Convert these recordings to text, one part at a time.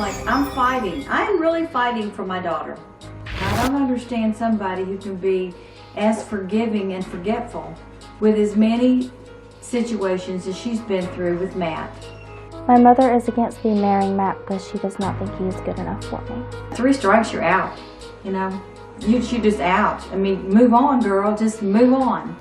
like, I'm fighting. I am really fighting for my daughter. I don't understand somebody who can be as forgiving and forgetful with as many situations as she's been through with Matt. My mother is against me marrying Matt because she does not think he is good enough for me. 3 strikes, you're out. You know, you're just out. I mean, move on, girl. Just move on.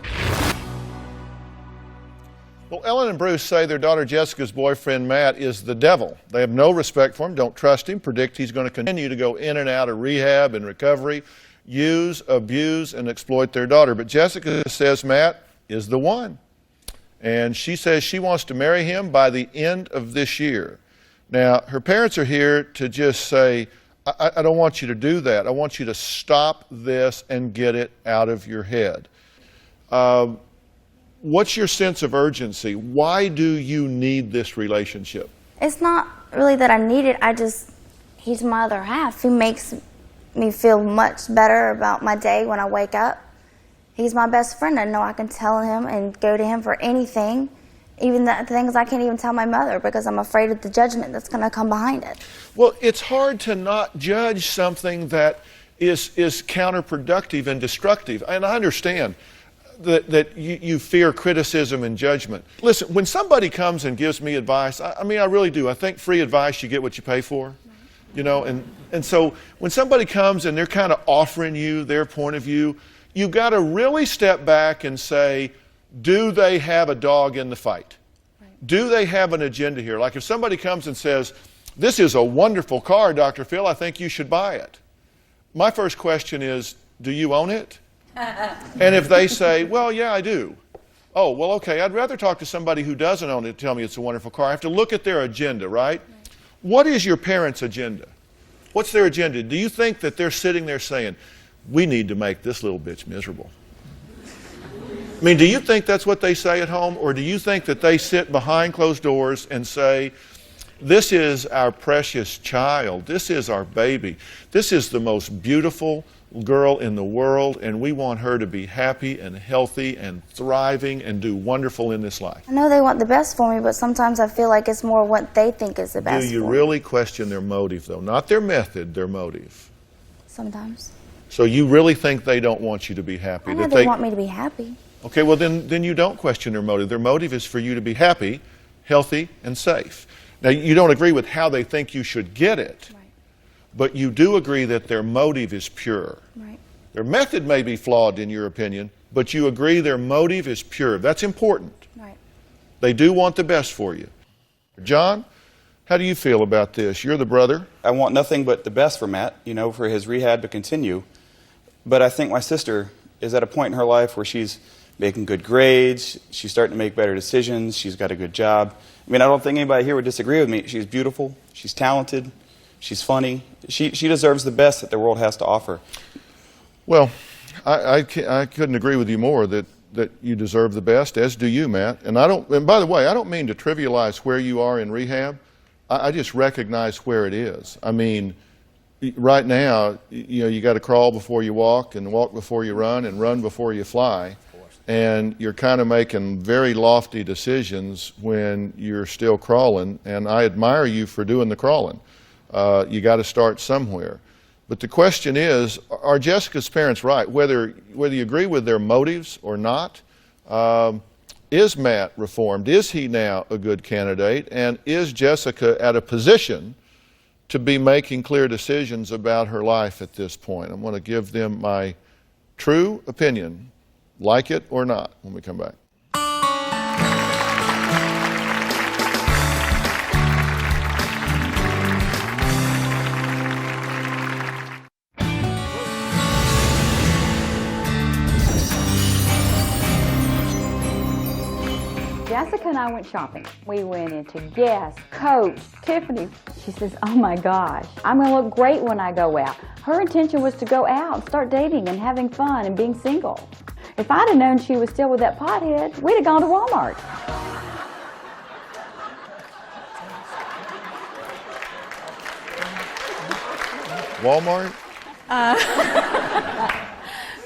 Well, Ellen and Bruce say their daughter Jessica's boyfriend, Matt, is the devil. They have no respect for him, don't trust him, predict he's going to continue to go in and out of rehab and recovery, use, abuse, and exploit their daughter. But Jessica says Matt is the one. And she says she wants to marry him by the end of this year. Now, her parents are here to just say, I don't want you to do that. I want you to stop this and get it out of your head. What's your sense of urgency? Why do you need this relationship? It's not really that I need it. He's my other half. He makes me feel much better about my day when I wake up. He's my best friend. I know I can tell him and go to him for anything, even the things I can't even tell my mother because I'm afraid of the judgment that's going to come behind it. Well, it's hard to not judge something that is counterproductive and destructive. And I understand that you fear criticism and judgment. Listen, when somebody comes and gives me advice, I mean, I really do. I think free advice, you get what you pay for. You know, and so when somebody comes and they're kind of offering you their point of view, you've got to really step back and say, do they have a dog in the fight? Right. Do they have an agenda here? Like if somebody comes and says, this is a wonderful car, Dr. Phil, I think you should buy it. My first question is, do you own it? And if they say, well, yeah, I do. Oh, well, okay, I'd rather talk to somebody who doesn't own it to tell me it's a wonderful car. I have to look at their agenda, right? What is your parents' agenda? What's their agenda? Do you think that they're sitting there saying, we need to make this little bitch miserable? I mean, do you think that's what they say at home? Or do you think that they sit behind closed doors and say, this is our precious child. This is our baby. This is the most beautiful girl in the world, and we want her to be happy and healthy and thriving and do wonderful in this life. I know they want the best for me, but sometimes I feel like it's more what they think is the best for me. Do you really question their motive, though? Not their method, their motive. Sometimes. So you really think they don't want you to be happy? I know they want me to be happy. Okay, well then you don't question their motive. Their motive is for you to be happy, healthy, and safe. Now, you don't agree with how they think you should get it, right, but you do agree that their motive is pure. Right. Their method may be flawed in your opinion, but you agree their motive is pure. That's important. Right. They do want the best for you. John, how do you feel about this? You're the brother. I want nothing but the best for Matt, you know, for his rehab to continue. But I think my sister is at a point in her life where she's making good grades, she's starting to make better decisions, she's got a good job. I mean, I don't think anybody here would disagree with me. She's beautiful, she's talented, she's funny. She deserves the best that the world has to offer. Well, I couldn't agree with you more that you deserve the best, as do you, Matt. And by the way, I don't mean to trivialize where you are in rehab. I just recognize where it is. I mean, right now, you know, you got to crawl before you walk and walk before you run and run before you fly. And you're kind of making very lofty decisions when you're still crawling, and I admire you for doing the crawling. You got to start somewhere. But the question is, are Jessica's parents right? Whether you agree with their motives or not, is Matt reformed? Is he now a good candidate? And is Jessica at a position to be making clear decisions about her life at this point? I'm going to give them my true opinion. Like it or not, when we come back. Jessica and I went shopping. We went into Guess, Coach, Tiffany. She says, oh my gosh, I'm going to look great when I go out. Her intention was to go out and start dating and having fun and being single. If I'd have known she was still with that pothead, we'd have gone to Walmart. Walmart?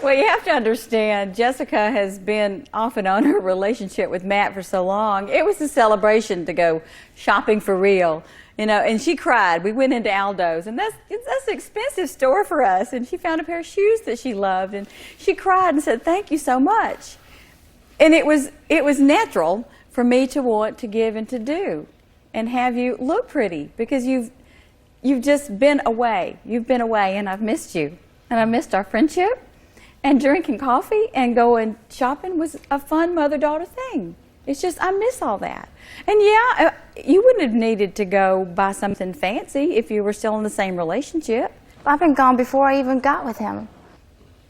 Well, you have to understand, Jessica has been off and on her relationship with Matt for so long. It was a celebration to go shopping for real. You know, and she cried. We went into Aldo's, and that's an expensive store for us. And she found a pair of shoes that she loved, and she cried and said, "Thank you so much." And it was natural for me to want to give and to do, and have you look pretty, because you've just been away. You've been away, and I've missed you, and I missed our friendship. And drinking coffee and going shopping was a fun mother-daughter thing. It's just, I miss all that. And yeah, you wouldn't have needed to go buy something fancy if you were still in the same relationship. I've been gone before I even got with him.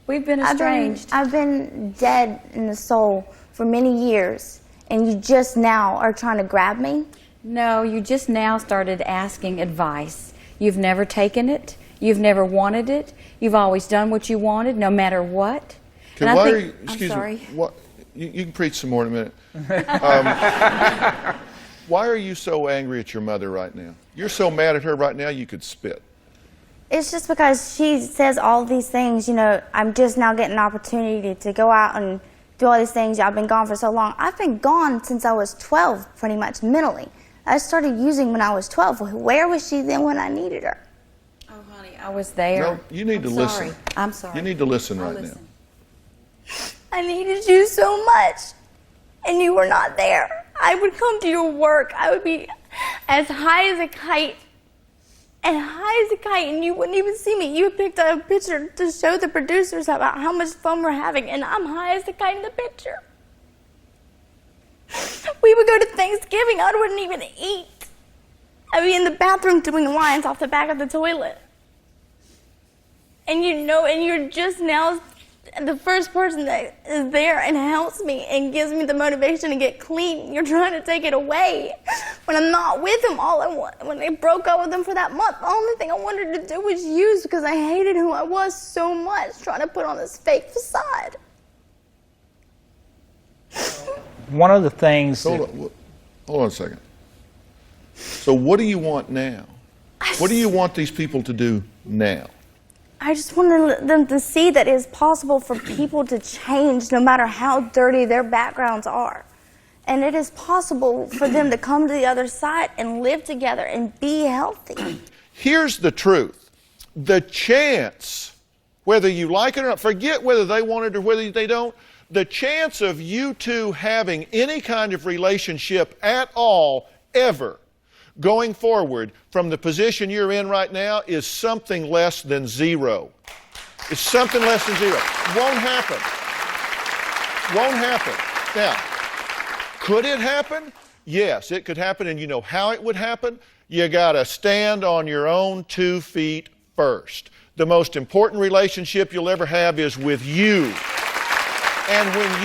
We've been estranged. I've been dead in the soul for many years, and you just now are trying to grab me? No, you just now started asking advice. You've never taken it. You've never wanted it. You've always done what you wanted, no matter what. Okay, And why I are think, you, excuse I'm sorry. me, what, you can preach some more in a minute. Why are you so angry at your mother right now? You're so mad at her right now you could spit. It's just because she says all these things, you know, I'm just now getting an opportunity to go out and do all these things. I've been gone for so long. I've been gone since I was 12, pretty much, mentally. I started using when I was 12. Where was she then when I needed her? Oh, honey, I was there. No, you need to Sorry. listen. I'm sorry. You need to listen I'll right listen. I needed you so much, and you were not there. I would come to your work. I would be as high as a kite, and you wouldn't even see me. You picked up a picture to show the producers about how much fun we're having, and I'm high as a kite in the picture. We would go to Thanksgiving. I wouldn't even eat. I'd be in the bathroom doing lines off the back of the toilet. And you know, and you're just now the first person that is there and helps me and gives me the motivation to get clean. You're trying to take it away when I'm not with him. When they broke up with him for that month, the only thing I wanted to do was use, because I hated who I was so much, trying to put on this fake facade. One of the things Hold on a second. So what do you want now? What do you want these people to do now? I just wanted them to see that it is possible for people to change no matter how dirty their backgrounds are. And it is possible for them to come to the other side and live together and be healthy. Here's the truth. The chance, whether you like it or not, forget whether they want it or whether they don't, the chance of you two having any kind of relationship at all, ever, going forward from the position you're in right now is something less than zero. It's something less than zero. Won't happen. Won't happen. Now, could it happen? Yes, it could happen, and you know how it would happen? You got to stand on your own 2 feet first. The most important relationship you'll ever have is with you. And when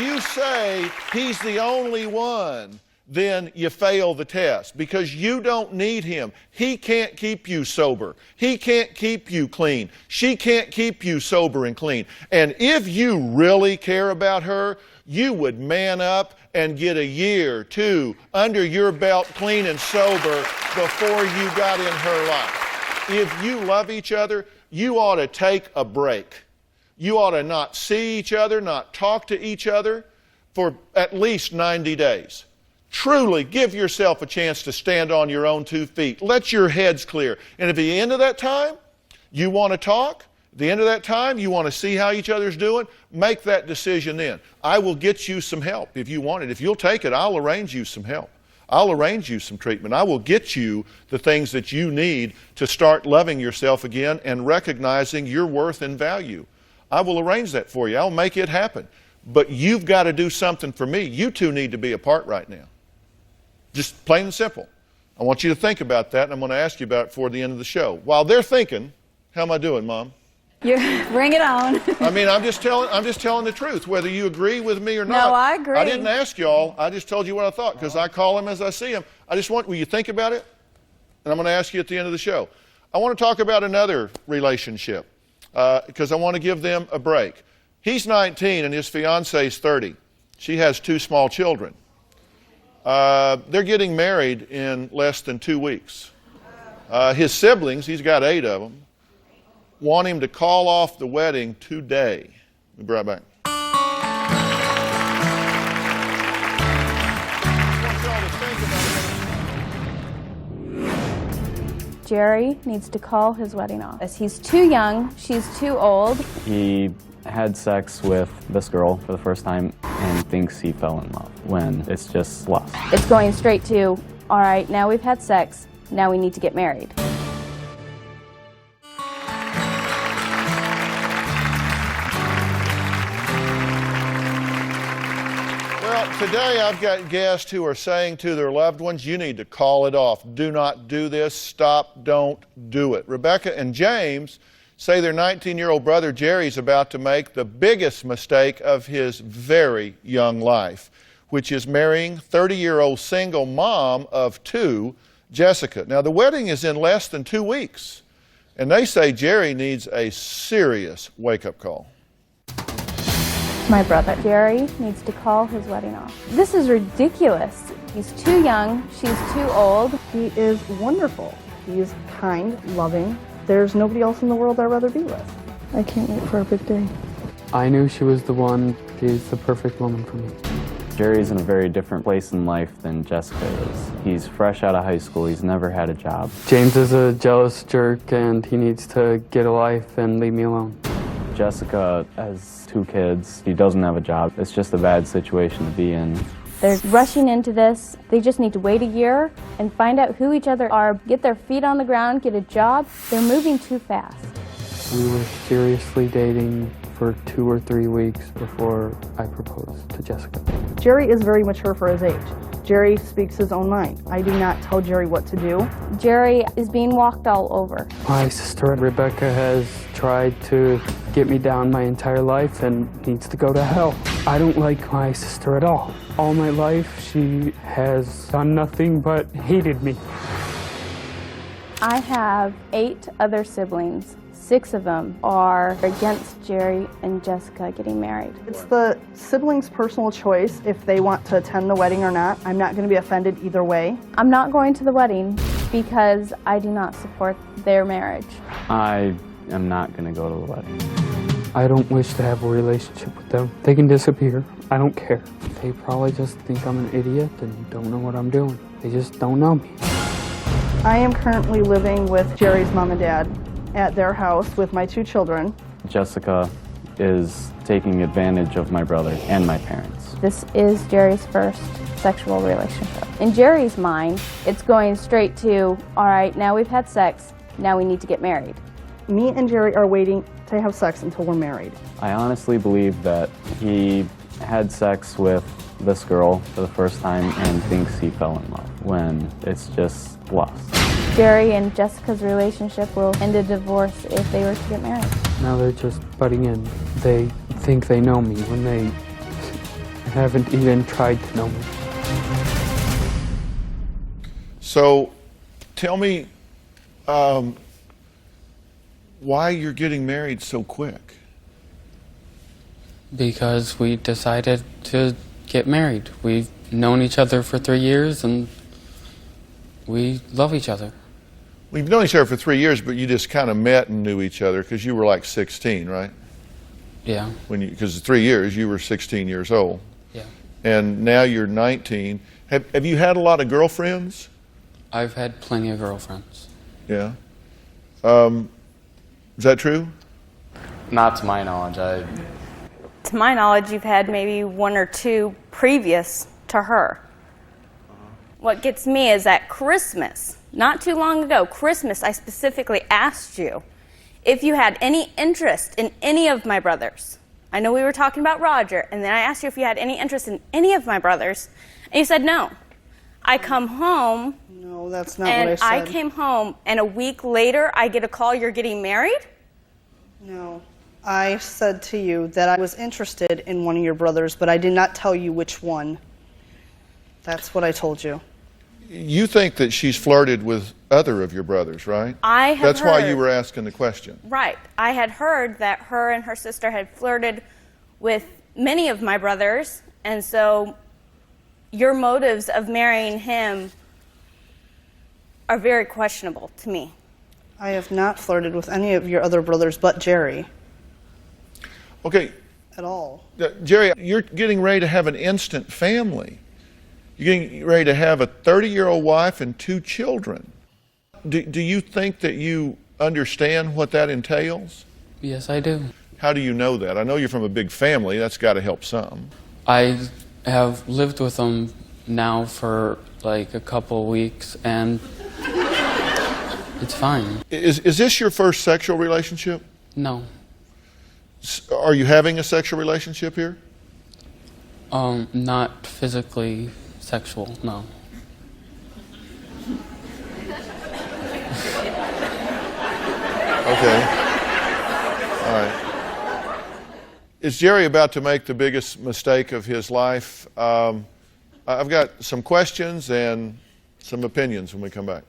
you say he's the only one, then you fail the test, because you don't need him. He can't keep you sober. He can't keep you clean. She can't keep you sober and clean. And if you really care about her, you would man up and get 1 year, 2 under your belt, clean and sober, before you got in her life. If you love each other, you ought to take a break. You ought to not see each other, not talk to each other for at least 90 days. Truly give yourself a chance to stand on your own 2 feet. Let your heads clear. And at the end of that time, you want to talk. At the end of that time, you want to see how each other's doing. Make that decision then. I will get you some help if you want it. If you'll take it, I'll arrange you some help. I'll arrange you some treatment. I will get you the things that you need to start loving yourself again and recognizing your worth and value. I will arrange that for you. I'll make it happen. But you've got to do something for me. You two need to be apart right now. Just plain and simple. I want you to think about that, and I'm going to ask you about it before the end of the show. While they're thinking, how am I doing, Mom? Bring it on. I mean, I'm just telling the truth, whether you agree with me or not. No, I agree. I didn't ask y'all. I just told you what I thought, because I call him as I see him. Will you think about it? And I'm going to ask you at the end of the show. I want to talk about another relationship, because I want to give them a break. He's 19 and his fiancée is 30. She has 2 small children. They're getting married in less than 2 weeks. His siblings, he's got 8 of them, want him to call off the wedding today. We'll be right back. y'all to think about Jerry needs to call his wedding off. He's too young, she's too old. He had sex with this girl for the first time and thinks he fell in love when it's just lust. It's going straight to, all right, now we've had sex, now we need to get married. Well, today I've got guests who are saying to their loved ones, you need to call it off. Do not do this. Stop. Don't do it. Rebecca and James say their 19-year-old brother Jerry's about to make the biggest mistake of his very young life, which is marrying 30-year-old single mom of 2, Jessica. Now, the wedding is in less than 2 weeks, and they say Jerry needs a serious wake-up call. My brother Jerry needs to call his wedding off. This is ridiculous. He's too young, she's too old. He is wonderful. He is kind, loving. There's nobody else in the world I'd rather be with. I can't wait for our big day. I knew she was the one. She's the perfect woman for me. Jerry's in a very different place in life than Jessica is. He's fresh out of high school, he's never had a job. James is a jealous jerk and he needs to get a life and leave me alone. Jessica has 2 kids, he doesn't have a job. It's just a bad situation to be in. They're rushing into this. They just need to wait a year and find out who each other are, get their feet on the ground, get a job. They're moving too fast. We were seriously dating for 2 or 3 weeks before I proposed to Jessica. Jerry is very mature for his age. Jerry speaks his own mind. I do not tell Jerry what to do. Jerry is being walked all over. My sister Rebecca has tried to get me down my entire life and needs to go to hell. I don't like my sister at all. All my life she has done nothing but hated me. I have 8 other siblings. 6 of them are against Jerry and Jessica getting married. It's the siblings' personal choice if they want to attend the wedding or not. I'm not going to be offended either way. I'm not going to the wedding because I do not support their marriage. I am not going to go to the wedding. I don't wish to have a relationship with them. They can disappear. I don't care. They probably just think I'm an idiot and don't know what I'm doing. They just don't know me. I am currently living with Jerry's mom and dad at their house with my 2 children. Jessica is taking advantage of my brother and my parents. This is Jerry's first sexual relationship. In Jerry's mind, it's going straight to, all right, now we've had sex, now we need to get married. Me and Jerry are waiting to have sex until we're married. I honestly believe that he had sex with this girl for the first time and thinks he fell in love when it's just lust. Jerry and Jessica's relationship will end in divorce if they were to get married. Now they're just butting in. They think they know me when they haven't even tried to know me. So, tell me why you're getting married so quick. Because we decided to get married. We've known each other for 3 years and we love each other. We've known each other for 3 years, but you just kind of met and knew each other because you were like 16, right? Yeah. Because 3 years, you were 16 years old. Yeah. And now you're 19. Have you had a lot of girlfriends? I've had plenty of girlfriends. Yeah. Is that true? Not to my knowledge. To my knowledge, you've had maybe 1 or 2 previous to her. What gets me is at Christmas, not too long ago, Christmas, I specifically asked you if you had any interest in any of my brothers. I know we were talking about Roger, and then I asked you if you had any interest in any of my brothers, and you said no. I come home. No, that's not what I said. And I came home, and a week later, I get a call, you're getting married? No. I said to you that I was interested in one of your brothers, but I did not tell you which one. That's what I told you. You think that she's flirted with other of your brothers, right? I have That's why heard- you were asking the question. Right. I had heard that her and her sister had flirted with many of my brothers, and so your motives of marrying him are very questionable to me. I have not flirted with any of your other brothers but Jerry Okay, at all. Jerry, you're getting ready to have an instant family. You're getting ready to have a 30-year-old wife and 2 children. Do you think that you understand what that entails? Yes, I do. How do you know that? I know you're from a big family. That's got to help some. I have lived with them now for like a couple weeks, and it's fine. Is this your first sexual relationship? No. Are you having a sexual relationship here? Not physically sexual, no. Okay. All right. Is Jerry about to make the biggest mistake of his life? I've got some questions and some opinions when we come back.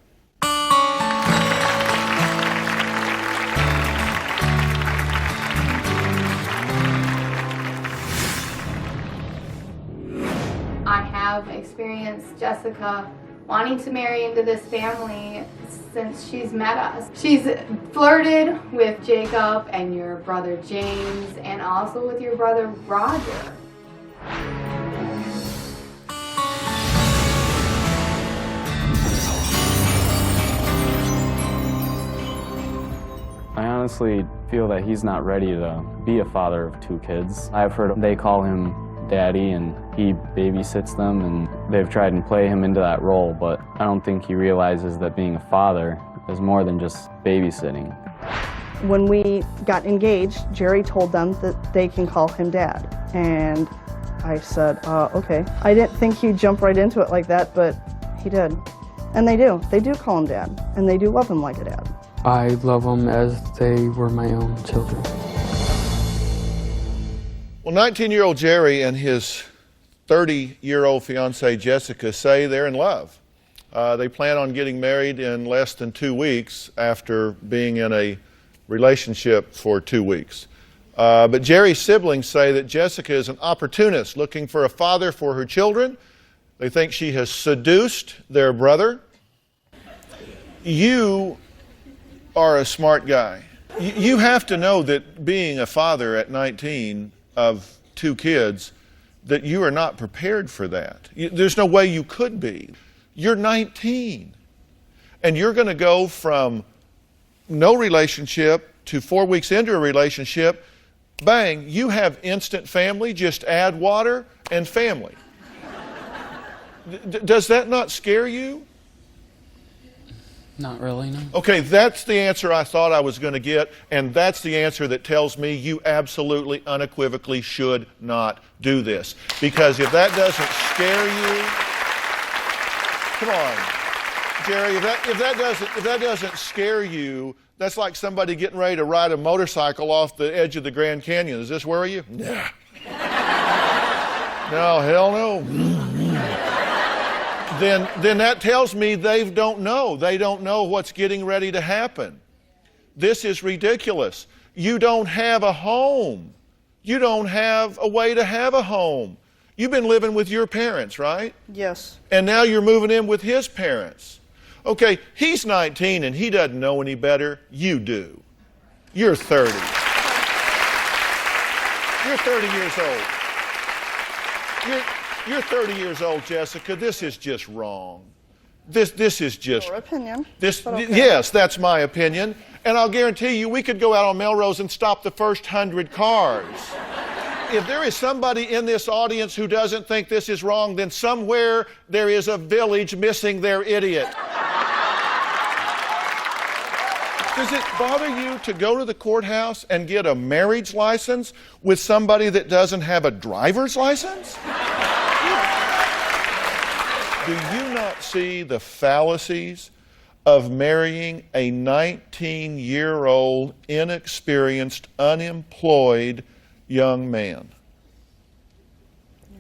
I have experienced Jessica wanting to marry into this family since she's met us. She's flirted with Jacob and your brother James and also with your brother Roger. I honestly feel that he's not ready to be a father of 2 kids. I've heard they call him daddy and he babysits them, and they've tried and play him into that role, but I don't think he realizes that being a father is more than just babysitting. When we got engaged, Jerry told them that they can call him Dad. And I said, okay. I didn't think he'd jump right into it like that, but he did. And they do. They do call him Dad, and they do love him like a dad. I love them as they were my own children. Well, 19-year-old Jerry and his 30-year-old fiancée Jessica say they're in love. They plan on getting married in less than 2 weeks after being in a relationship for 2 weeks. But Jerry's siblings say that Jessica is an opportunist looking for a father for her children. They think she has seduced their brother. You are a smart guy. You have to know that being a father at 19 of 2 kids, that you are not prepared for that. There's no way you could be. You're 19, and you're going to go from no relationship to 4 weeks into a relationship. Bang, you have instant family. Just add water and family. Does that not scare you? Not really, no. Okay, that's the answer I thought I was going to get, and that's the answer that tells me you absolutely, unequivocally should not do this. Because if that doesn't scare you, come on, Jerry, if that doesn't scare you, that's like somebody getting ready to ride a motorcycle off the edge of the Grand Canyon. Does this worry you? Nah. No, hell no. Then that tells me they don't know. They don't know what's getting ready to happen. This is ridiculous. You don't have a home. You don't have a way to have a home. You've been living with your parents, right? Yes. And now you're moving in with his parents. Okay, he's 19 and he doesn't know any better. You do. You're 30. You're 30 years old. You're 30 years old, Jessica. This is just wrong. This is just... Your opinion. Okay. Yes, that's my opinion. And I'll guarantee you we could go out on Melrose and stop the first 100 cars. If there is somebody in this audience who doesn't think this is wrong, then somewhere there is a village missing their idiot. Does it bother you to go to the courthouse and get a marriage license with somebody that doesn't have a driver's license? Do you not see the fallacies of marrying a 19-year-old, inexperienced, unemployed young man?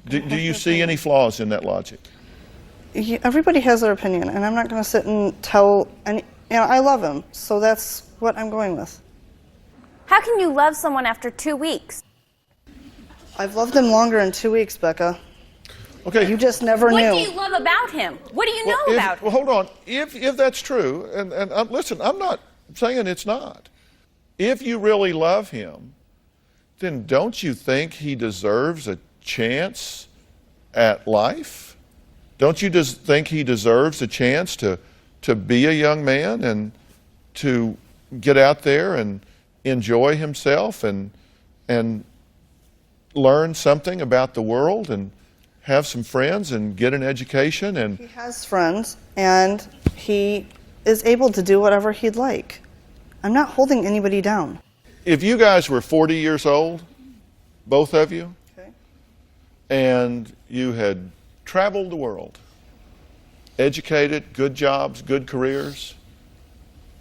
Do you see any flaws in that logic? Everybody has their opinion, and I'm not going to sit and tell any... You know, I love him, so that's what I'm going with. How can you love someone after 2 weeks? I've loved him longer than 2 weeks, Becca. Okay. You just never knew. What do you love about him? What do you know about him? Well, hold on. If that's true, and listen, I'm not saying it's not. If you really love him, then don't you think he deserves a chance at life? Don't you just think he deserves a chance to be a young man and to get out there and enjoy himself and learn something about the world and have some friends and get an education? And he has friends, and he is able to do whatever he'd like. I'm not holding anybody down. if you guys were 40 years old, both of you, Okay. and you had traveled the world, educated, good jobs, good careers,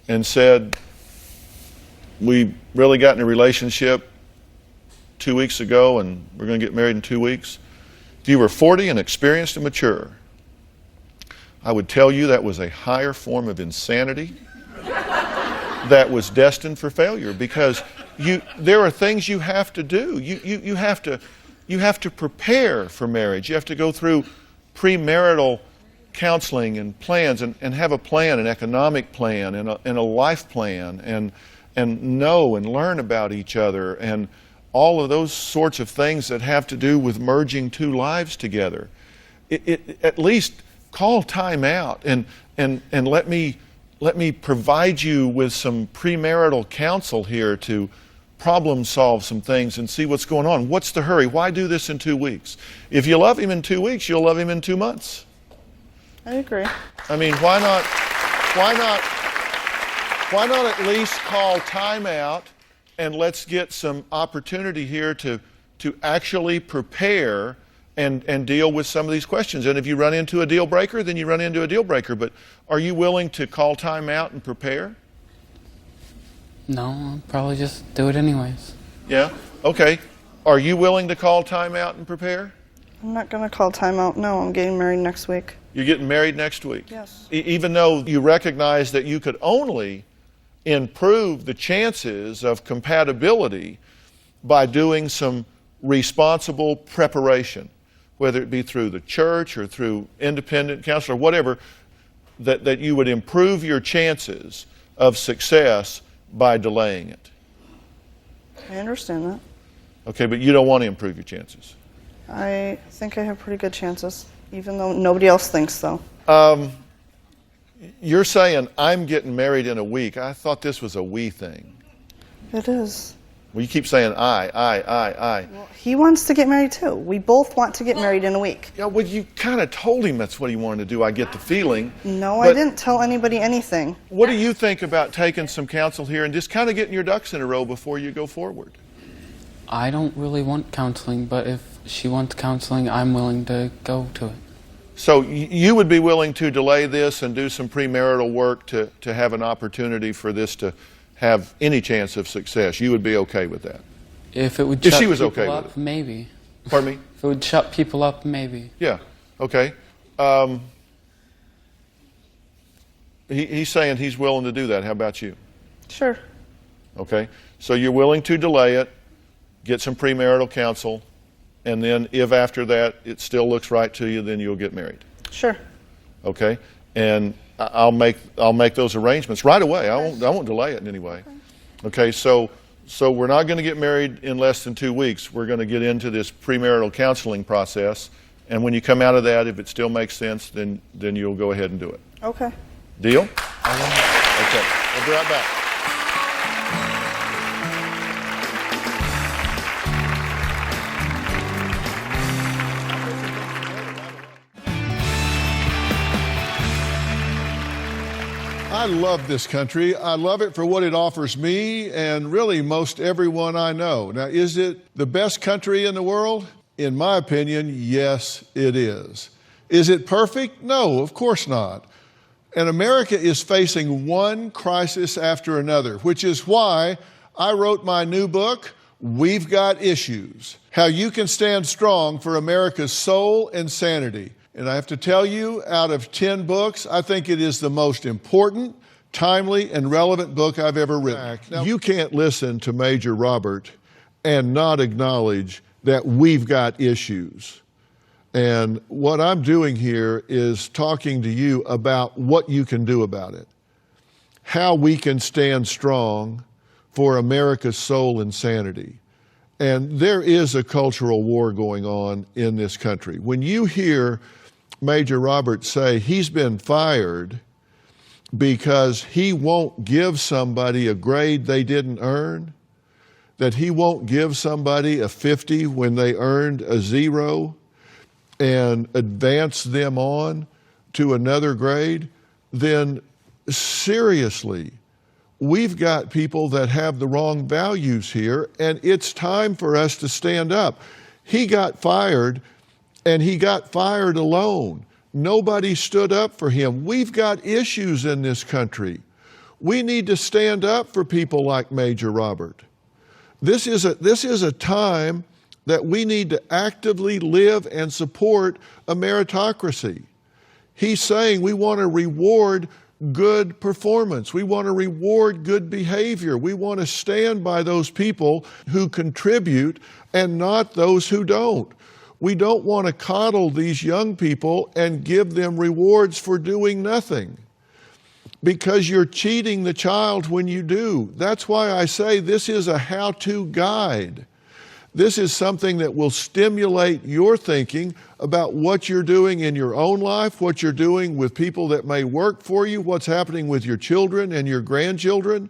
and said, we really got in a relationship 2 weeks ago and we're going to get married in 2 weeks. If you were 40 and experienced and mature, I would tell you that was a higher form of insanity that was destined for failure, because there are things you have to do. You have to prepare for marriage. You have to go through premarital counseling and plans, and have a plan, an economic plan, and a life plan, and know and learn about each other, and all of those sorts of things that have to do with merging two lives together. At least call time out and let me provide you with some premarital counsel here to problem solve some things and see what's going on. What's the hurry? Why do this in 2 weeks? If you love him in 2 weeks, you'll love him in 2 months. I agree. I mean, why not at least call time out, and let's get some opportunity here to actually prepare and deal with some of these questions. And if you run into a deal breaker, then you run into a deal breaker. But are you willing to call time out and prepare? No, I'll probably just do it anyways. Yeah? Okay. Are you willing to call time out and prepare? I'm not going to call time out. No, I'm getting married next week. You're getting married next week? Yes. Even though you recognize that you could only improve the chances of compatibility by doing some responsible preparation, whether it be through the church or through independent counsel or whatever, that you would improve your chances of success by delaying it. I understand that. Okay, but you don't want to improve your chances. I think I have pretty good chances, even though nobody else thinks so. You're saying, I'm getting married in a week. I thought this was a we thing. It is. Well, you keep saying I. Well, he wants to get married too. We both want to get married in a week. Yeah, well, you kind of told him that's what he wanted to do, I get the feeling. No, But I didn't tell anybody anything. What do you think about taking some counsel here and just kind of getting your ducks in a row before you go forward? I don't really want counseling, but if she wants counseling, I'm willing to go to it. So you would be willing to delay this and do some premarital work to have an opportunity for this to have any chance of success. You would be okay with that? If it would If shut she was people okay up, with it. maybe. Pardon me? If it would shut people up, maybe. Yeah, okay. He's saying he's willing to do that. How about you? Sure. Okay, so you're willing to delay it, get some premarital counsel, and then if after that it still looks right to you, then you'll get married. Sure. Okay, and I'll make those arrangements right away. I won't delay it in any way. Okay, so we're not going to get married in less than 2 weeks. We're going to get into this premarital counseling process, and when you come out of that, if it still makes sense, then you'll go ahead and do it. Okay. Deal? Okay, we'll be right back. I love this country. I love it for what it offers me and really most everyone I know. Now, is it the best country in the world? In my opinion, yes, it is. Is it perfect? No, of course not. And America is facing one crisis after another, which is why I wrote my new book, We've Got Issues: How You Can Stand Strong for America's Soul and Sanity. And I have to tell you, out of 10 books, I think it is the most important, timely, and relevant book I've ever written. Now, you can't listen to Major Robert and not acknowledge that we've got issues. And what I'm doing here is talking to you about what you can do about it, how we can stand strong for America's soul and sanity. And there is a cultural war going on in this country. When you hear Major Robert say he's been fired because he won't give somebody a grade they didn't earn, that he won't give somebody a 50 when they earned a 0 and advance them on to another grade, then seriously, we've got people that have the wrong values here, and it's time for us to stand up. He got fired, and he got fired alone. Nobody stood up for him. We've got issues in this country. We need to stand up for people like Major Robert. This is a time that we need to actively live and support a meritocracy. He's saying we want to reward good performance. We want to reward good behavior. We want to stand by those people who contribute and not those who don't. We don't want to coddle these young people and give them rewards for doing nothing, because you're cheating the child when you do. That's why I say this is a how-to guide. This is something that will stimulate your thinking about what you're doing in your own life, what you're doing with people that may work for you, what's happening with your children and your grandchildren.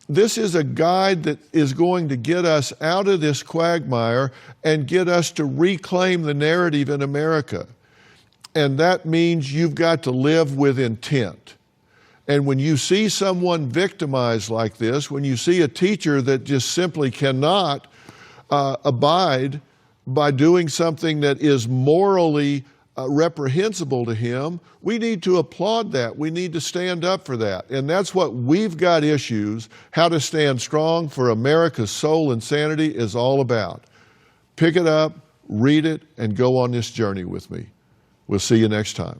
This is a guide that is going to get us out of this quagmire and get us to reclaim the narrative in America. And that means you've got to live with intent. And when you see someone victimized like this, when you see a teacher that just simply cannot abide by doing something that is morally reprehensible to him, we need to applaud that. We need to stand up for that. And that's what We've Got Issues, How to Stand Strong for America's Soul and Sanity is all about. Pick it up, read it, and go on this journey with me. We'll see you next time.